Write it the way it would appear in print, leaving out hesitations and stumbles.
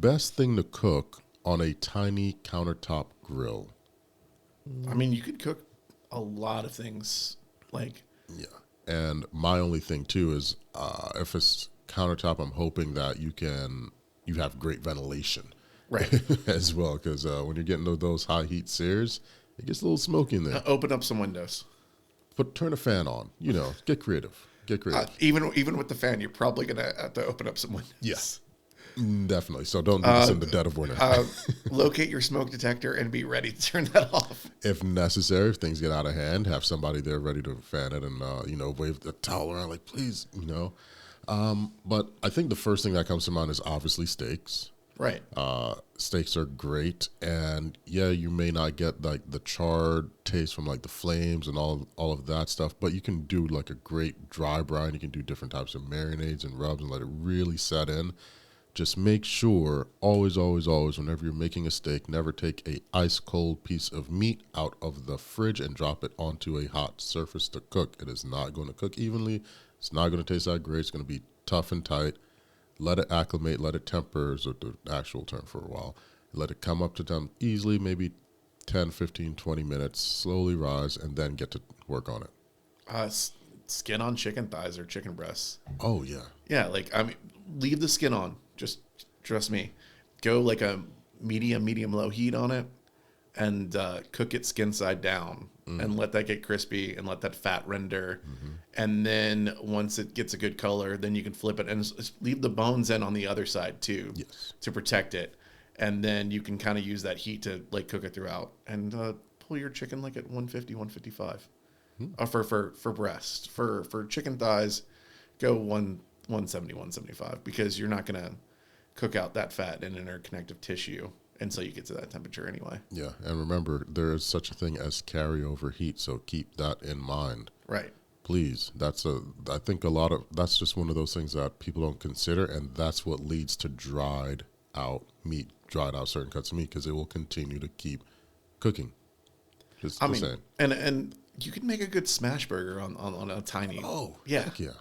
Best thing to cook on a tiny countertop grill. I mean, you could cook a lot of things. Like, Yeah. And my only thing too is if it's countertop, I'm hoping that you have great ventilation right. as well, because when you're getting those high heat sears, it gets a little smoky in there. Open up some windows. Turn a fan on. Get creative. Get creative. Even with the fan, you're probably gonna have to open up some windows. Yes, definitely. So don't do this in the dead of winter. Locate your smoke detector and be ready to turn that off. If necessary, if things get out of hand, have somebody there ready to fan it and wave the towel around like, please, But I think the first thing that comes to mind is obviously steaks. Right. Steaks are great, and yeah, you may not get like the charred taste from like the flames and all of that stuff, but you can do like a great dry brine. You can do different types of marinades and rubs and let it really set in. Just make sure, always, always, always, whenever you're making a steak, never take a ice cold piece of meat out of the fridge and drop it onto a hot surface to cook. It is not going to cook evenly. It's not going to taste that great. It's going to be tough and tight. Let it acclimate, let it temper, is the actual term for a while. Let it come up to temp easily, maybe 10, 15, 20 minutes, slowly rise, and then get to work on it. Skin on chicken thighs or chicken breasts. Oh, yeah. Yeah, leave the skin on. Just trust me. Go like a medium low heat on it and cook it skin side down and let that get crispy and let that fat render. Mm-hmm. And then once it gets a good color, then you can flip it and leave the bones in on the other side too, yes, to protect it. And then you can kind of use that heat to like cook it throughout and pull your chicken like at 150, 155 for breast. For chicken thighs, go 170, 175 because you're not going to cook out that fat and interconnective tissue until you get to that temperature anyway. Yeah, and remember, there is such a thing as carryover heat, so keep that in mind. Right. Please. I think that's just one of those things that people don't consider, and that's what leads to dried out certain cuts of meat, because it will continue to keep cooking. And you can make a good smash burger on a tiny. Oh, yeah. heck yeah.